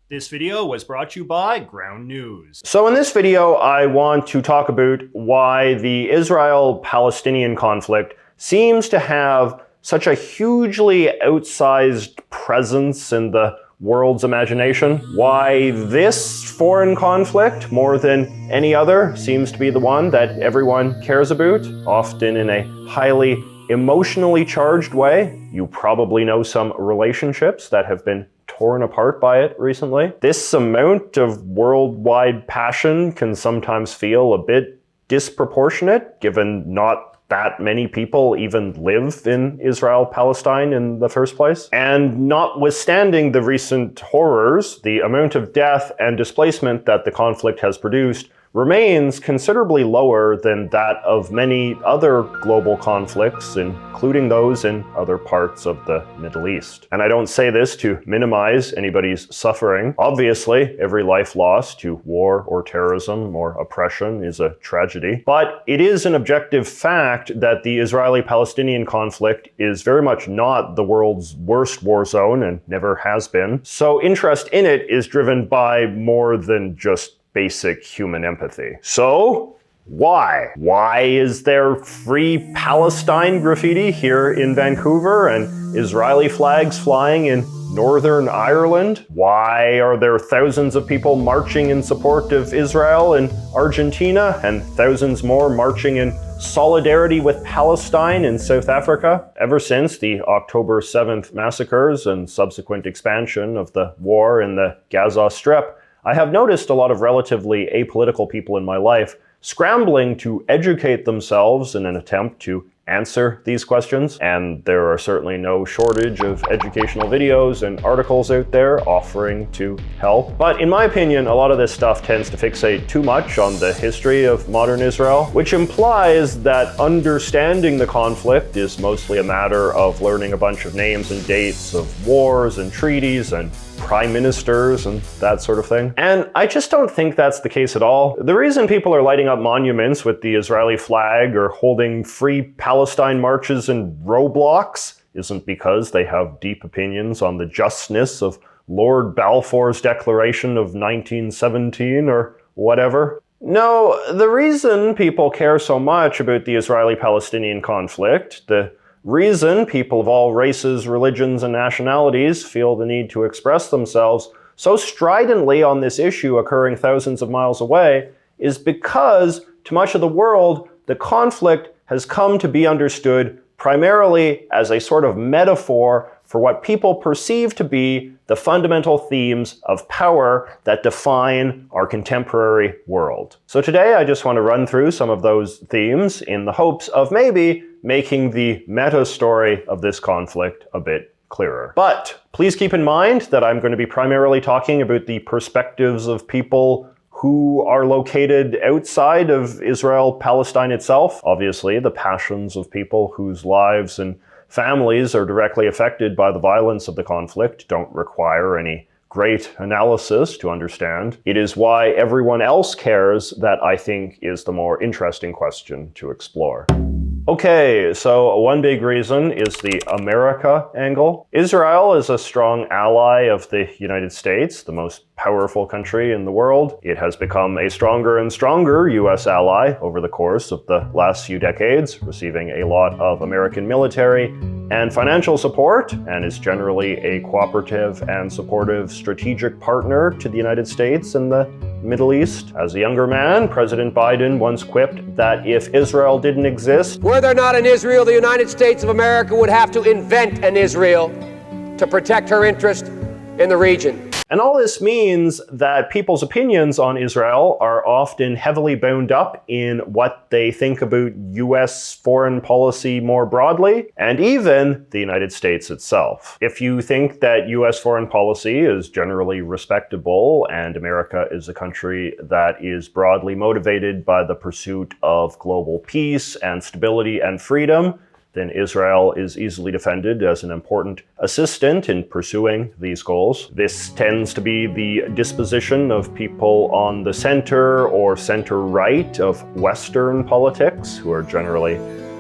This video was brought to you by Ground News. So in this video, I want to talk about why the Israel-Palestinian conflict seems to have such a hugely outsized presence in the world's imagination. Why this foreign conflict, more than any other, seems to be the one that everyone cares about, often in a highly emotionally charged way. You probably know some relationships that have been torn apart by it recently. This amount of worldwide passion can sometimes feel a bit disproportionate, given not that many people even live in Israel-Palestine in the first place. And notwithstanding the recent horrors, the amount of death and displacement that the conflict has produced remains considerably lower than that of many other global conflicts, including those in other parts of the Middle East. And I don't say this to minimize anybody's suffering. Obviously, every life lost to war or terrorism or oppression is a tragedy. But it is an objective fact that the Israeli-Palestinian conflict is very much not the world's worst war zone and never has been. So interest in it is driven by more than just basic human empathy. So, why? Why is there free Palestine graffiti here in Vancouver and Israeli flags flying in Northern Ireland? Why are there thousands of people marching in support of Israel in Argentina and thousands more marching in solidarity with Palestine in South Africa? Ever since the October 7th massacres and subsequent expansion of the war in the Gaza Strip, I have noticed a lot of relatively apolitical people in my life scrambling to educate themselves in an attempt to answer these questions, and there are certainly no shortage of educational videos and articles out there offering to help. But in my opinion, a lot of this stuff tends to fixate too much on the history of modern Israel, which implies that understanding the conflict is mostly a matter of learning a bunch of names and dates of wars and treaties and prime ministers and that sort of thing. And I just don't think that's the case at all. The reason people are lighting up monuments with the Israeli flag or holding free Palestine marches in Roblox isn't because they have deep opinions on the justness of Lord Balfour's Declaration of 1917 or whatever. No, the reason people care so much about the Israeli-Palestinian conflict, the reason people of all races, religions, and nationalities feel the need to express themselves so stridently on this issue occurring thousands of miles away is because, to much of the world, the conflict has come to be understood primarily as a sort of metaphor for what people perceive to be the fundamental themes of power that define our contemporary world. So today I just want to run through some of those themes in the hopes of maybe making the meta story of this conflict a bit clearer. But please keep in mind that I'm going to be primarily talking about the perspectives of people who are located outside of Israel-Palestine itself. Obviously, the passions of people whose lives and families are directly affected by the violence of the conflict don't require any great analysis to understand. It is why everyone else cares that I think is the more interesting question to explore. Okay, so one big reason is the America angle. Israel is a strong ally of the United States, the most powerful country in the world. It has become a stronger and stronger US ally over the course of the last few decades, receiving a lot of American military and financial support, and is generally a cooperative and supportive strategic partner to the United States in the Middle East. As a younger man, President Biden once quipped that if Israel didn't exist, were there not an Israel, the United States of America would have to invent an Israel to protect her interest in the region. And all this means that people's opinions on Israel are often heavily bound up in what they think about US foreign policy more broadly, and even the United States itself. If you think that US foreign policy is generally respectable and America is a country that is broadly motivated by the pursuit of global peace and stability and freedom, then Israel is easily defended as an important assistant in pursuing these goals. This tends to be the disposition of people on the center or center-right of Western politics, who are generally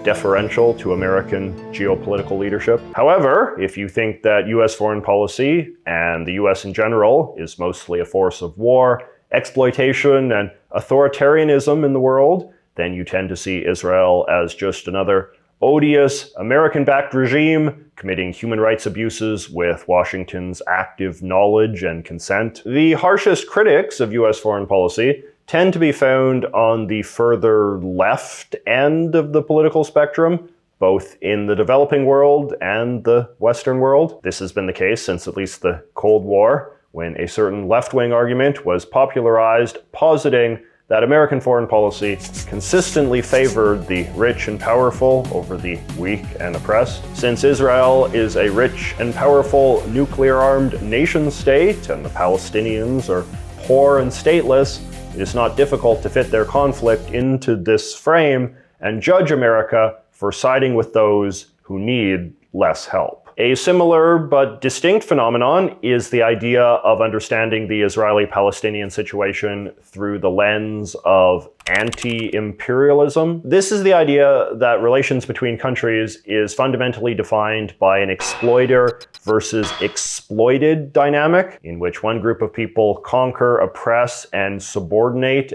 deferential to American geopolitical leadership. However, if you think that US foreign policy and the US in general is mostly a force of war, exploitation, and authoritarianism in the world, then you tend to see Israel as just another odious American-backed regime committing human rights abuses with Washington's active knowledge and consent. The harshest critics of US foreign policy tend to be found on the further left end of the political spectrum, both in the developing world and the Western world. This has been the case since at least the Cold War, when a certain left-wing argument was popularized, positing that American foreign policy consistently favored the rich and powerful over the weak and oppressed. Since Israel is a rich and powerful nuclear-armed nation-state and the Palestinians are poor and stateless, it is not difficult to fit their conflict into this frame and judge America for siding with those who need less help. A similar but distinct phenomenon is the idea of understanding the Israeli-Palestinian situation through the lens of anti-imperialism. This is the idea that relations between countries is fundamentally defined by an exploiter versus exploited dynamic, in which one group of people conquer, oppress, and subordinate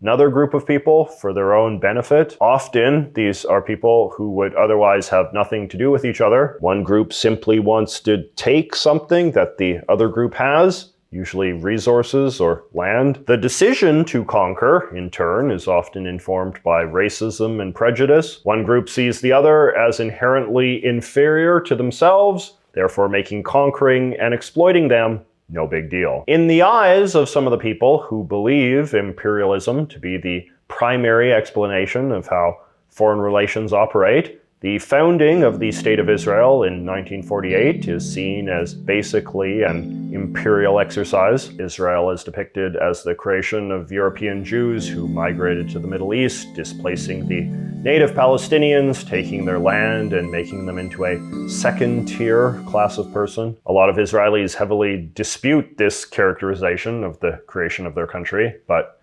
another group of people for their own benefit. Often, these are people who would otherwise have nothing to do with each other. One group simply wants to take something that the other group has, usually resources or land. The decision to conquer, in turn, is often informed by racism and prejudice. One group sees the other as inherently inferior to themselves, therefore making conquering and exploiting them no big deal. In the eyes of some of the people who believe imperialism to be the primary explanation of how foreign relations operate, the founding of the State of Israel in 1948 is seen as basically an imperial exercise. Israel is depicted as the creation of European Jews who migrated to the Middle East, displacing the native Palestinians, taking their land and making them into a second-tier class of person. A lot of Israelis heavily dispute this characterization of the creation of their country, but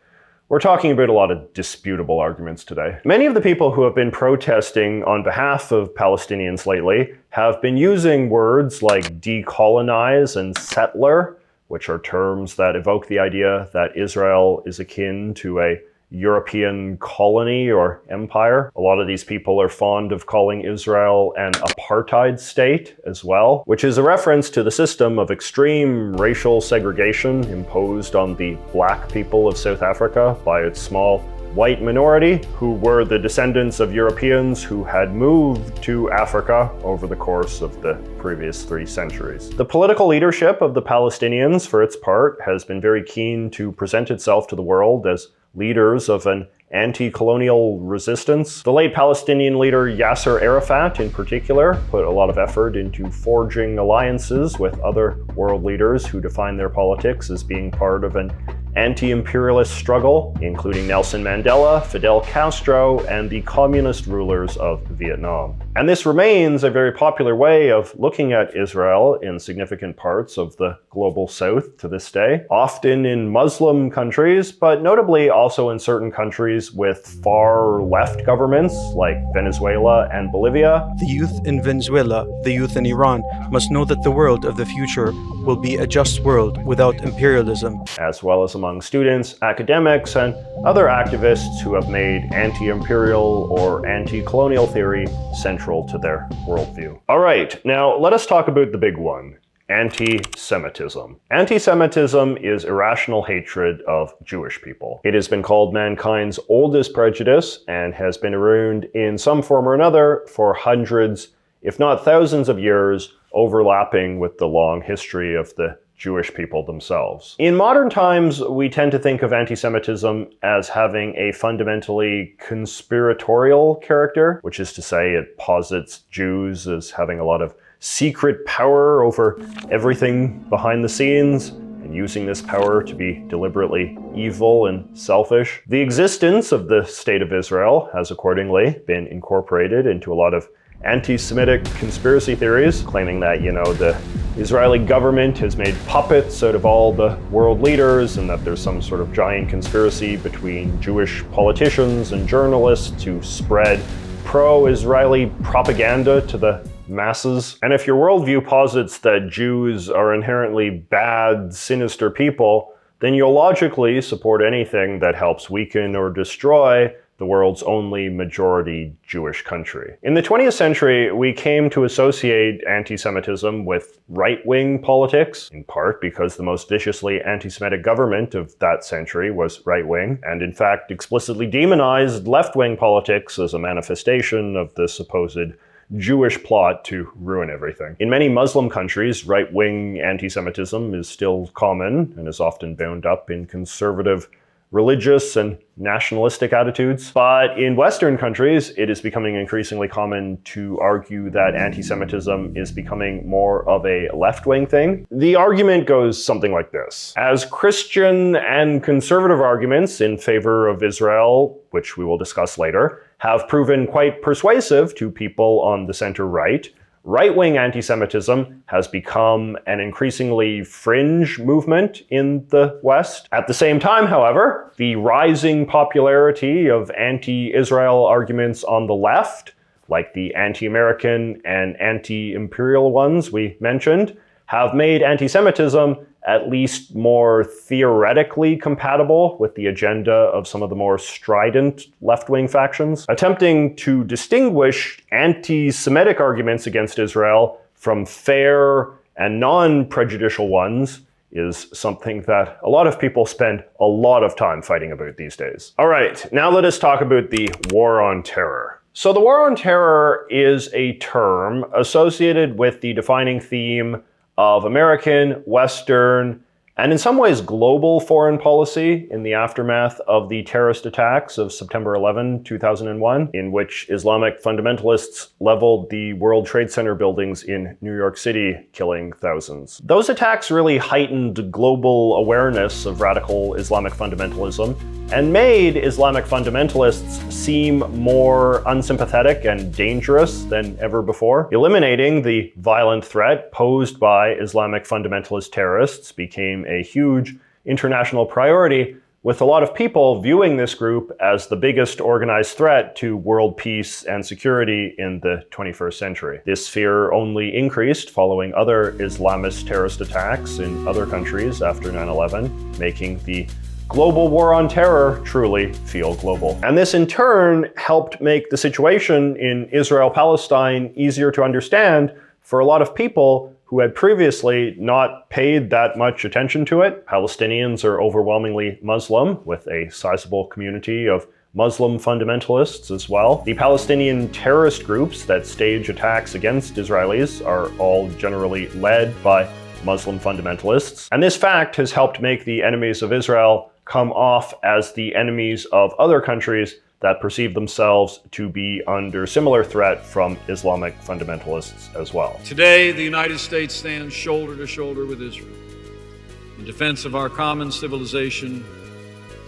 we're talking about a lot of disputable arguments today. Many of the people who have been protesting on behalf of Palestinians lately have been using words like decolonize and settler, which are terms that evoke the idea that Israel is akin to a European colony or empire. A lot of these people are fond of calling Israel an apartheid state as well, which is a reference to the system of extreme racial segregation imposed on the black people of South Africa by its small white minority, who were the descendants of Europeans who had moved to Africa over the course of the previous 3 centuries. The political leadership of the Palestinians, for its part, has been very keen to present itself to the world as leaders of an anti-colonial resistance. The late Palestinian leader Yasser Arafat, in particular, put a lot of effort into forging alliances with other world leaders who define their politics as being part of an anti-imperialist struggle, including Nelson Mandela, Fidel Castro, and the communist rulers of Vietnam. And this remains a very popular way of looking at Israel in significant parts of the global south to this day, often in Muslim countries, but notably also in certain countries with far left governments like Venezuela and Bolivia. The youth in Venezuela, the youth in Iran must know that the world of the future will be a just world without imperialism. As well as among students, academics, and other activists who have made anti-imperial or anti-colonial theory central to their worldview. All right, now let us talk about the big one. Anti-Semitism. Anti-Semitism is irrational hatred of Jewish people. It has been called mankind's oldest prejudice and has been around in some form or another for hundreds, if not thousands of years, overlapping with the long history of the Jewish people themselves. In modern times, we tend to think of anti-Semitism as having a fundamentally conspiratorial character, which is to say it posits Jews as having a lot of secret power over everything behind the scenes, and using this power to be deliberately evil and selfish. The existence of the State of Israel has accordingly been incorporated into a lot of anti-Semitic conspiracy theories, claiming that, the Israeli government has made puppets out of all the world leaders, and that there's some sort of giant conspiracy between Jewish politicians and journalists to spread pro-Israeli propaganda to the masses. And if your worldview posits that Jews are inherently bad, sinister people, then you'll logically support anything that helps weaken or destroy the world's only majority Jewish country. In the 20th century, we came to associate anti-Semitism with right-wing politics, in part because the most viciously anti-Semitic government of that century was right-wing, and in fact explicitly demonized left-wing politics as a manifestation of the supposed Jewish plot to ruin everything. In many Muslim countries, right-wing anti-Semitism is still common and is often bound up in conservative religious and nationalistic attitudes. But in Western countries, it is becoming increasingly common to argue that anti-Semitism is becoming more of a left-wing thing. The argument goes something like this. As Christian and conservative arguments in favor of Israel, which we will discuss later, have proven quite persuasive to people on the center-right, right-wing anti-Semitism has become an increasingly fringe movement in the West. At the same time, however, the rising popularity of anti-Israel arguments on the left, like the anti-American and anti-imperial ones we mentioned, have made anti-Semitism at least more theoretically compatible with the agenda of some of the more strident left-wing factions. Attempting to distinguish anti-Semitic arguments against Israel from fair and non-prejudicial ones is something that a lot of people spend a lot of time fighting about these days. All right, now let us talk about the War on Terror. So the War on Terror is a term associated with the defining theme of American, Western, and in some ways global foreign policy in the aftermath of the terrorist attacks of September 11, 2001, in which Islamic fundamentalists leveled the World Trade Center buildings in New York City, killing thousands. Those attacks really heightened global awareness of radical Islamic fundamentalism and made Islamic fundamentalists seem more unsympathetic and dangerous than ever before. Eliminating the violent threat posed by Islamic fundamentalist terrorists became a huge international priority, with a lot of people viewing this group as the biggest organized threat to world peace and security in the 21st century. This fear only increased following other Islamist terrorist attacks in other countries after 9/11, making the global war on terror truly feel global. And this in turn helped make the situation in Israel-Palestine easier to understand for a lot of people who had previously not paid that much attention to it. Palestinians are overwhelmingly Muslim, with a sizable community of Muslim fundamentalists as well. The Palestinian terrorist groups that stage attacks against Israelis are all generally led by Muslim fundamentalists. And this fact has helped make the enemies of Israel come off as the enemies of other countries that perceive themselves to be under similar threat from Islamic fundamentalists as well. Today, the United States stands shoulder to shoulder with Israel in defense of our common civilization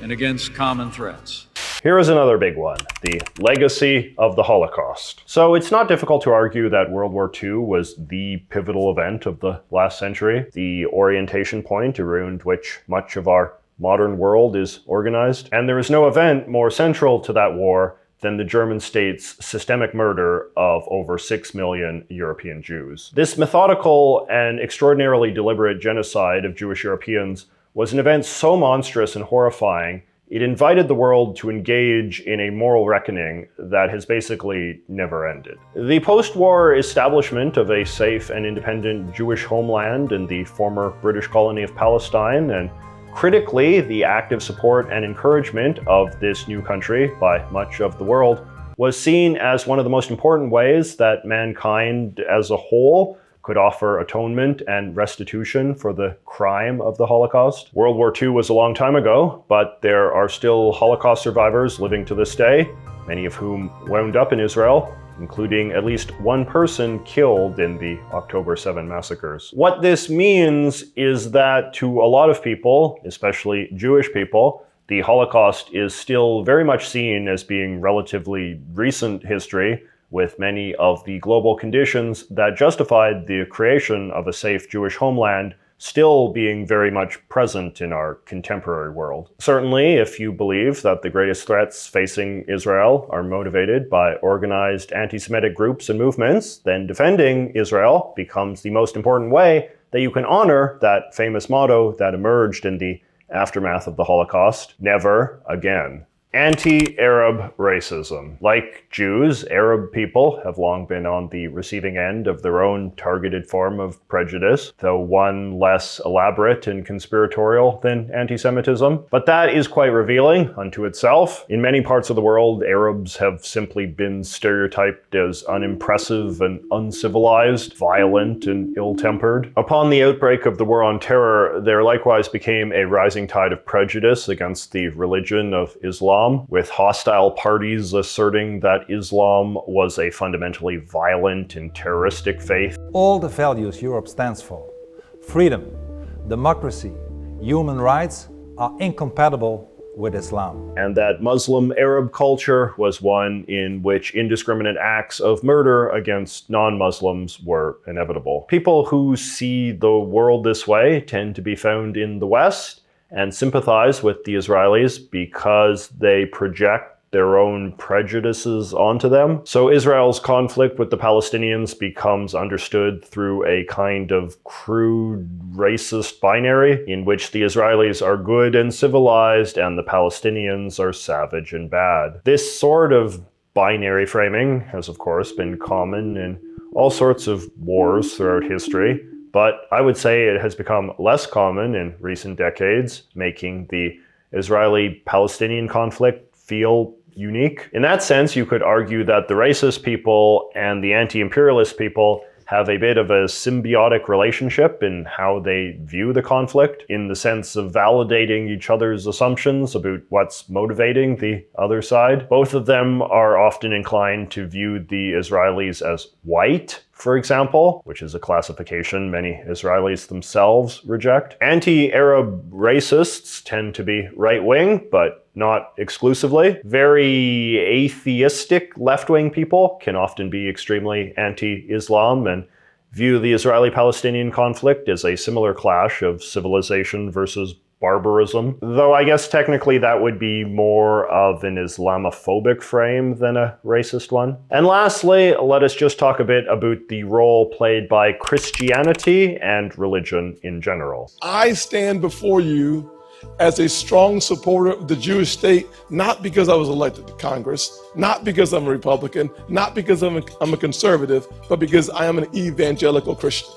and against common threats. Here is another big one, the legacy of the Holocaust. So it's not difficult to argue that World War II was the pivotal event of the last century, the orientation point around which much of our modern world is organized. And there is no event more central to that war than the German state's systemic murder of over 6 million European Jews. This methodical and extraordinarily deliberate genocide of Jewish Europeans was an event so monstrous and horrifying, it invited the world to engage in a moral reckoning that has basically never ended. The post-war establishment of a safe and independent Jewish homeland in the former British colony of Palestine, and critically, the active support and encouragement of this new country by much of the world, was seen as one of the most important ways that mankind as a whole could offer atonement and restitution for the crime of the Holocaust. World War II was a long time ago, but there are still Holocaust survivors living to this day, many of whom wound up in Israel, including at least one person killed in the October 7 massacres. What this means is that to a lot of people, especially Jewish people, the Holocaust is still very much seen as being relatively recent history, with many of the global conditions that justified the creation of a safe Jewish homeland still being very much present in our contemporary world. Certainly, if you believe that the greatest threats facing Israel are motivated by organized anti-Semitic groups and movements, then defending Israel becomes the most important way that you can honor that famous motto that emerged in the aftermath of the Holocaust: never again. Anti-Arab racism. Like Jews, Arab people have long been on the receiving end of their own targeted form of prejudice, though one less elaborate and conspiratorial than anti-Semitism. But that is quite revealing unto itself. In many parts of the world, Arabs have simply been stereotyped as unimpressive and uncivilized, violent and ill-tempered. Upon the outbreak of the War on Terror, there likewise became a rising tide of prejudice against the religion of Islam, with hostile parties asserting that Islam was a fundamentally violent and terroristic faith. All the values Europe stands for, freedom, democracy, human rights, are incompatible with Islam. And that Muslim Arab culture was one in which indiscriminate acts of murder against non-Muslims were inevitable. People who see the world this way tend to be found in the West and sympathize with the Israelis because they project their own prejudices onto them. So Israel's conflict with the Palestinians becomes understood through a kind of crude racist binary in which the Israelis are good and civilized and the Palestinians are savage and bad. This sort of binary framing has of course been common in all sorts of wars throughout history, but I would say it has become less common in recent decades, making the Israeli-Palestinian conflict feel unique. In that sense, you could argue that the racist people and the anti-imperialist people have a bit of a symbiotic relationship in how they view the conflict, in the sense of validating each other's assumptions about what's motivating the other side. Both of them are often inclined to view the Israelis as white, for example, which is a classification many Israelis themselves reject. Anti-Arab racists tend to be right-wing, but not exclusively. Very atheistic left-wing people can often be extremely anti-Islam and view the Israeli-Palestinian conflict as a similar clash of civilization versus barbarism, though I guess technically that would be more of an Islamophobic frame than a racist one. And lastly, let us just talk a bit about the role played by Christianity and religion in general. I stand before you as a strong supporter of the Jewish state, not because I was elected to Congress, not because I'm a Republican, not because I'm a conservative, but because I am an evangelical Christian.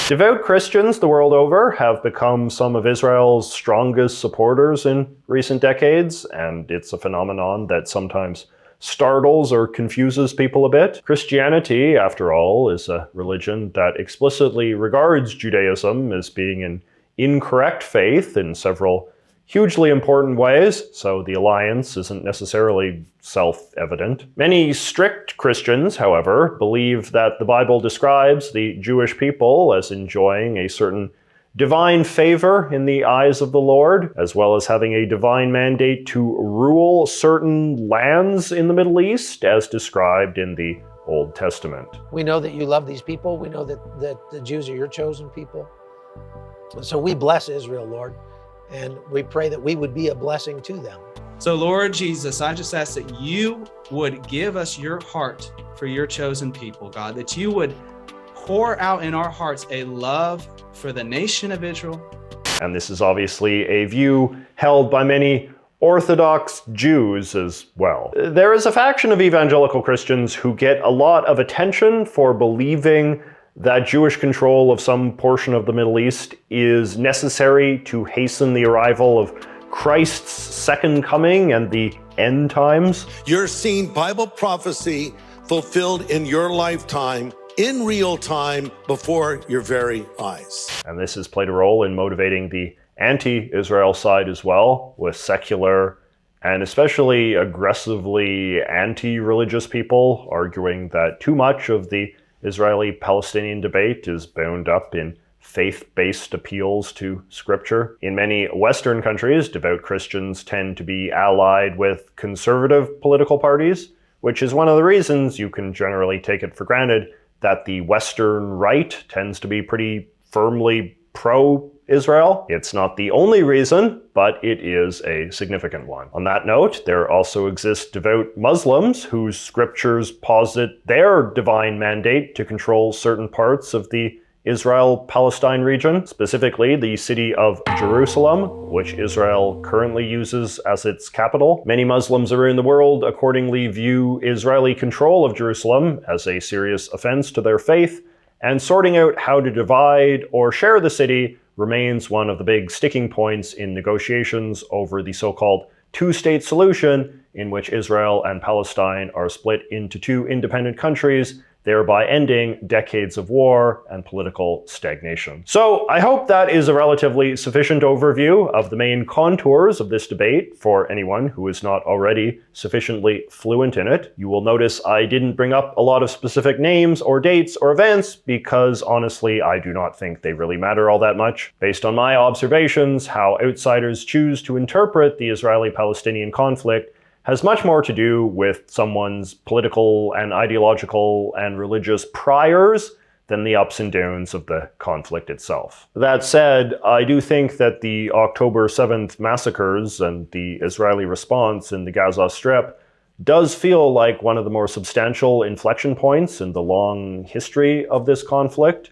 Devout Christians the world over have become some of Israel's strongest supporters in recent decades, and it's a phenomenon that sometimes startles or confuses people a bit. Christianity, after all, is a religion that explicitly regards Judaism as being an incorrect faith in several hugely important ways, so the alliance isn't necessarily self-evident. Many strict Christians, however, believe that the Bible describes the Jewish people as enjoying a certain divine favor in the eyes of the Lord, as well as having a divine mandate to rule certain lands in the Middle East, as described in the Old Testament. We know that you love these people. We know that the Jews are your chosen people. So we bless Israel, Lord, and we pray that we would be a blessing to them. So Lord Jesus, I just ask that you would give us your heart for your chosen people, God, that you would pour out in our hearts a love for the nation of Israel. And this is obviously a view held by many Orthodox Jews as well. There is a faction of evangelical Christians who get a lot of attention for believing that Jewish control of some portion of the Middle East is necessary to hasten the arrival of Christ's second coming and the end times. You're seeing Bible prophecy fulfilled in your lifetime, in real time, before your very eyes. And this has played a role in motivating the anti-Israel side as well, with secular and especially aggressively anti-religious people arguing that too much of the Israeli-Palestinian debate is bound up in faith-based appeals to scripture. In many Western countries, devout Christians tend to be allied with conservative political parties, which is one of the reasons you can generally take it for granted that the Western right tends to be pretty firmly pro-Israel. It's not the only reason, but it is a significant one. On that note, there also exist devout Muslims whose scriptures posit their divine mandate to control certain parts of the Israel-Palestine region, specifically the city of Jerusalem, which Israel currently uses as its capital. Many Muslims around the world accordingly view Israeli control of Jerusalem as a serious offense to their faith, and sorting out how to divide or share the city remains one of the big sticking points in negotiations over the so-called two-state solution, in which Israel and Palestine are split into two independent countries, thereby ending decades of war and political stagnation. So I hope that is a relatively sufficient overview of the main contours of this debate for anyone who is not already sufficiently fluent in it. You will notice I didn't bring up a lot of specific names or dates or events because honestly, I do not think they really matter all that much. Based on my observations, how outsiders choose to interpret the Israeli-Palestinian conflict has much more to do with someone's political and ideological and religious priors than the ups and downs of the conflict itself. That said, I do think that the October 7th massacres and the Israeli response in the Gaza Strip does feel like one of the more substantial inflection points in the long history of this conflict,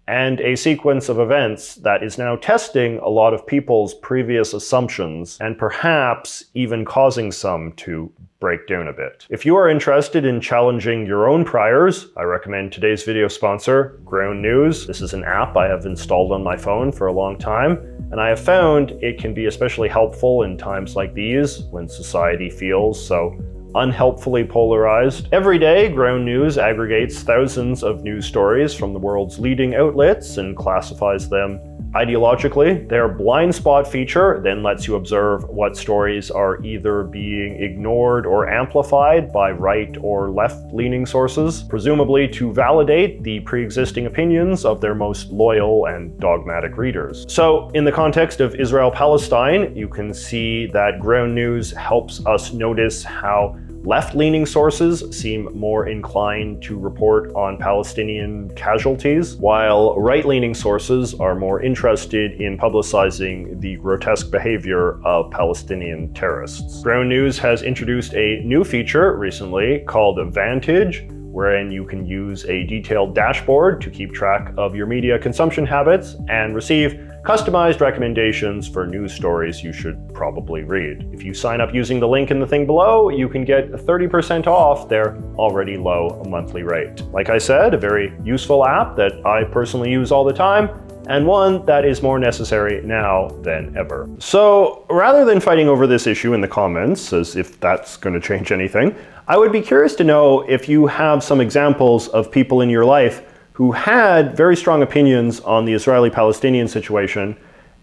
and a sequence of events that is now testing a lot of people's previous assumptions and perhaps even causing some to break down a bit. If you are interested in challenging your own priors, I recommend today's video sponsor, Ground News. This is an app I have installed on my phone for a long time, and I have found it can be especially helpful in times like these when society feels so unhelpfully polarized. Every day, Ground News aggregates thousands of news stories from the world's leading outlets and classifies them ideologically. Their blind spot feature then lets you observe what stories are either being ignored or amplified by right or left-leaning sources, presumably to validate the pre-existing opinions of their most loyal and dogmatic readers. So, in the context of Israel-Palestine, you can see that Ground News helps us notice how left-leaning sources seem more inclined to report on Palestinian casualties, while right-leaning sources are more interested in publicizing the grotesque behavior of Palestinian terrorists. Ground News has introduced a new feature recently called Vantage, wherein you can use a detailed dashboard to keep track of your media consumption habits and receive customized recommendations for news stories you should probably read. If you sign up using the link in the thing below, you can get 30% off their already low monthly rate. Like I said, a very useful app that I personally use all the time, and one that is more necessary now than ever. So rather than fighting over this issue in the comments, as if that's going to change anything, I would be curious to know if you have some examples of people in your life who had very strong opinions on the Israeli-Palestinian situation,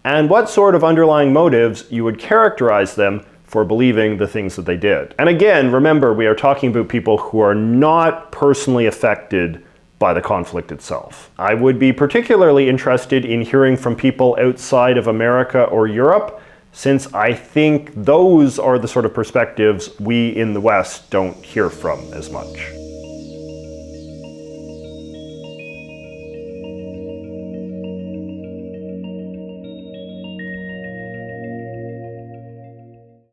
and what sort of underlying motives you would characterize them for believing the things that they did. And again, remember, we are talking about people who are not personally affected by the conflict itself. I would be particularly interested in hearing from people outside of America or Europe, since I think those are the sort of perspectives we in the West don't hear from as much.